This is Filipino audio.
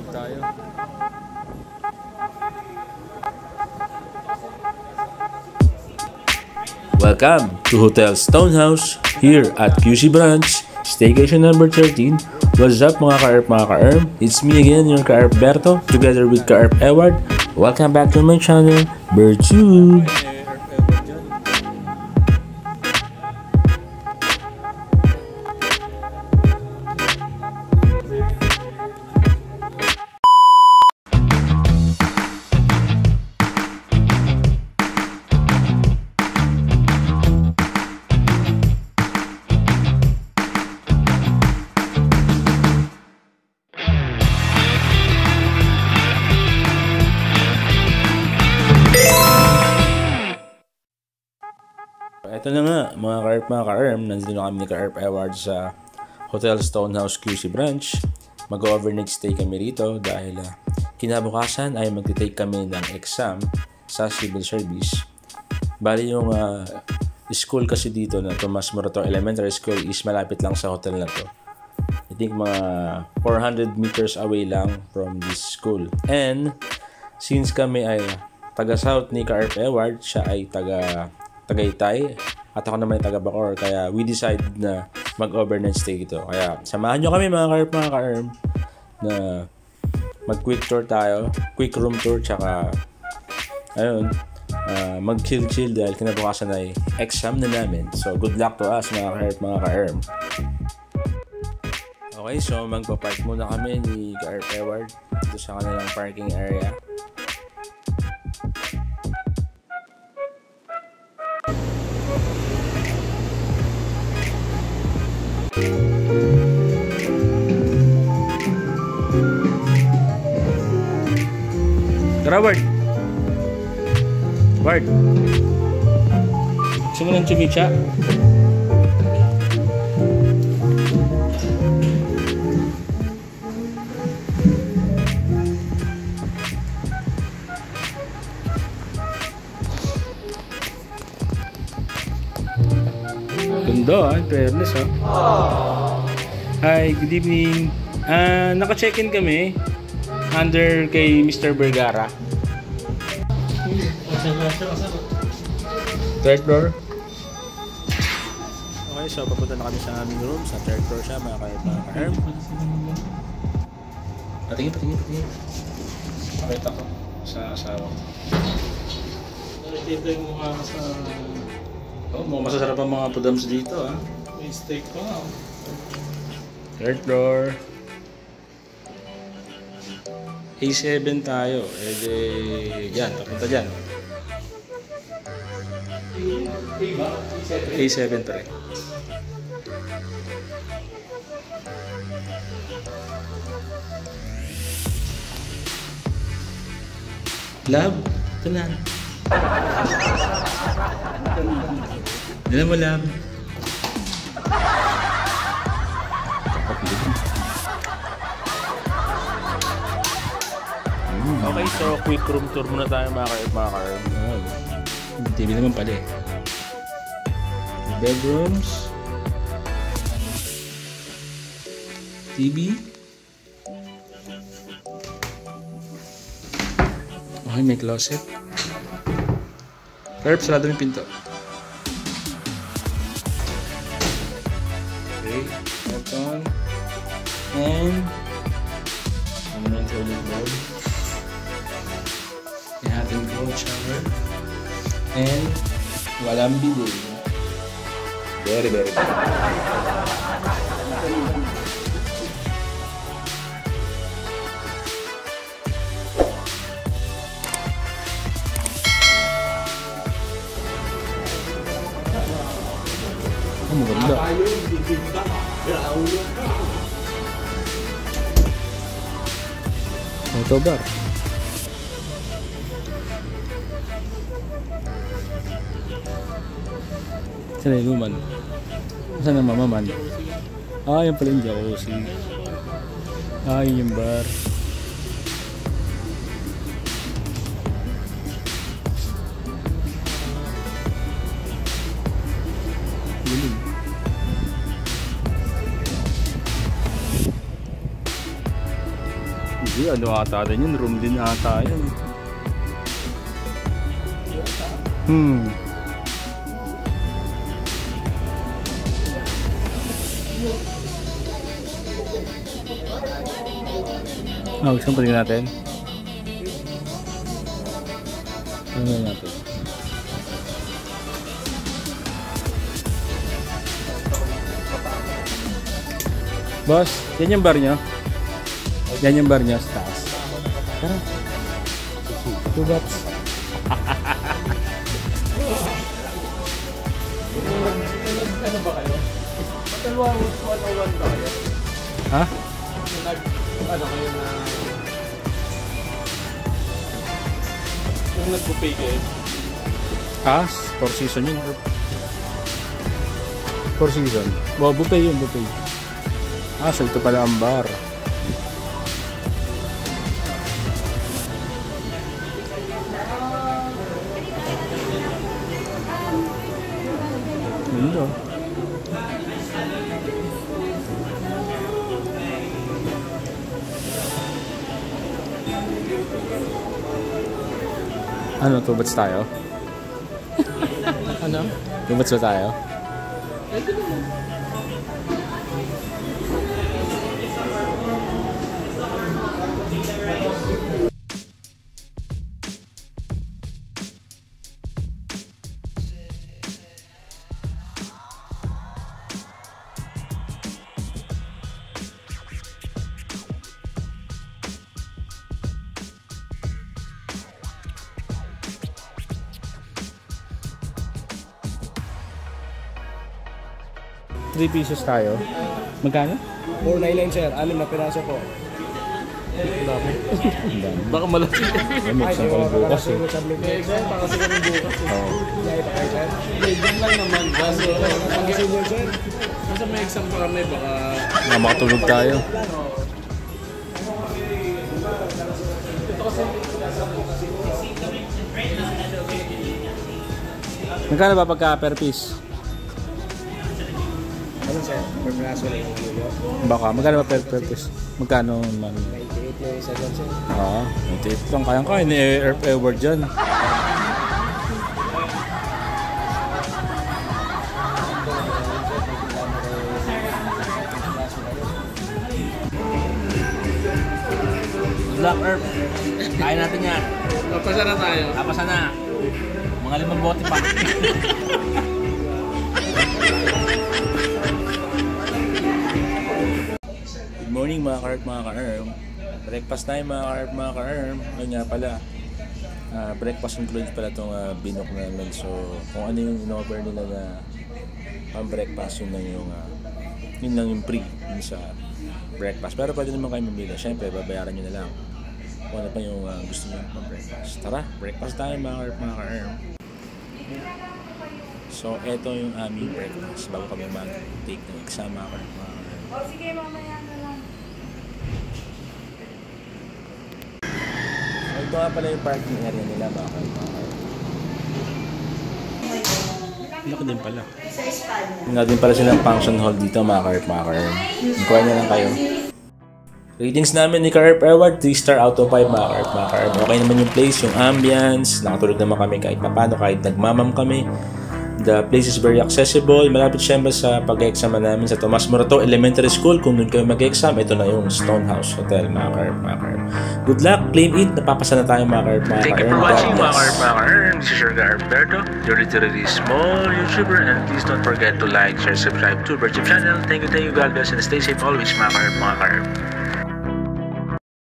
Live tayo. Welcome to Hotel Stonehouse here at QC Branch, Staycation number 13. What's up mga ka-ERP, mga ka-ERM? It's me again, your ka-ERP Berto, together with ka-ERP Edward. Welcome back to my channel, Bertube. Ito na nga mga ka-ERP, mga ka-ERM, nandito na kami ni ka-ERP Edward sa Hotel Stonehouse QC Branch. Mag-overnight stay kami rito dahil kinabukasan ay mag-take kami ng exam sa civil service. Bali yung school kasi dito na Tomas Morato Elementary School is malapit lang sa hotel na to. I think mga 400 meters away lang from this school. And since kami ay taga-south ni ka-ERP Edward, siya ay Tagaytay at ako naman ay taga Bacoor, kaya we decided na mag-overnight stay dito. Kaya samahan nyo kami mga ka-ERP, mga ka-ERM, na mag-quick tour tayo, quick room tour, tsaka ayun, mag-chill dahil kinabukasan ay exam na namin. So good luck to us mga ka-ERP, mga ka-ERM. Okay, so magpa-park muna kami ni ka-ERP Edward dito sa kanilang parking area. Tara, Ward! Ward! Gusto mo ng chumicha? Ganda fairness Hi, good evening. Naka-check-in kami under kay Mr. Vergara. Third floor. Okay, so papunta na kami sa aming room. Sa third floor siya, mga ka-ERM. Patingin. Pakita ko sa asawa ko. Nakikita yung mukha ka sa... Masasarap ang mga pudams dito May steak pa nga. Third floor. A7 tayo. Yan, papunta dyan. A7 pre. Love, ito na. Dala mo, Love. Okay, so quick room tour muna tayo mga ka-ERM. TV naman pala eh. Bedrooms. TV. Okay, may closet. Herb, sarado yung pinto. Okay, aircon. And ano na yung toilet bowl. May ating cold shower. And walang bidet. Very good. Maganda. Ito ba? Saan yung luman? Saan ang mamaman? Yan pala yung jacuzzi. Yun yung bar. Hindi, ano ata din yun? Room din ata yun. Gusto mo patingin natin? Ano natin? Boss, yan yung bar nyo? Yan yung bar nyo sa taas. Tara. 2 bucks. Ano ba kayo? Patalwa 101 ba kayo? Ha? Ano kayo na... Yung nag-buffet kayo? Ha? 4 season yun. 4 season? Wow, buffet yun, buffet. So ito pala ang bar. Lindo. Ano, 2 bats tayo? Ano? 2 bats ba tayo? $3 pesos tayo. Magkano? 499 sir, 6 na piraso po. Baka malaki. Ay, may bukas eh. Baka siguro bukas. Oo. Diyan lang naman. Kaso, nasa may exam pa kami, baka... Makatulog tayo. Magkano ba pagka per piece? Ano sir? Per piraso lang yung yuyo. Baka, magkano ba per piece? Magkano man? 98 yung isa dyan sir. Oo, 98 lang. Kayang-kaya ni Earth Award dyan. Black Earth. Kain natin yan. Papasa na tayo. Tapos na. Mga 5 bote pa. Good morning mga ka-Earth, mga ka-Erm. Breakfast time mga ka-Earth, mga ka-Erm. Ayun nga pala. Breakfast includes pala itong binok namin. So kung ano yung in-offer nila na pang-breakfast, yun lang yung pre yun sa breakfast. Pero pwede naman kayo mamili. Siyempre, babayaran nyo na lang kung ano pa yung gusto nyo pang-breakfast. Tara, breakfast time mga ka-Earth, mga ka-Erm. So, eto yung aming breakfast bago kami mag-take ng exam mga ka-Earth, mga ka-Erm. O sige, mamaya na lang. So, ito nga pala yung parking area nila mga ka-Earth, mga ka-Erm. Laki din pala. Sa Espanya. Nga din pala silang function hall dito mga ka-Earth, mga ka-Erm. Inquire na lang kayo. Ratings namin ni ka-Earth Award, 3 star out of 5 mga ka-Earth, mga ka-Erm. Okay naman yung place, yung ambience, nakatulog naman kami kahit papano, kahit nagmamam kami. The place is very accessible. Malapit siyempre sa pag-exam namin sa Tomas Morato Elementary School. Kung doon kayo mag-exam, ito na yung Stonehouse Hotel, mga ka-Erm, mga ka-Erm. Good luck, claim it. Napapasa na tayo mga ka-Erm, mga ka-Erm. Thank you for watching mga ka-Erm, mga ka-Erm. This is your guy Alberto, your literally small YouTuber, and please don't forget to like, share, subscribe to Bert's channel. Thank you, God bless, and stay safe always mga ka-Erm, mga ka-Erm.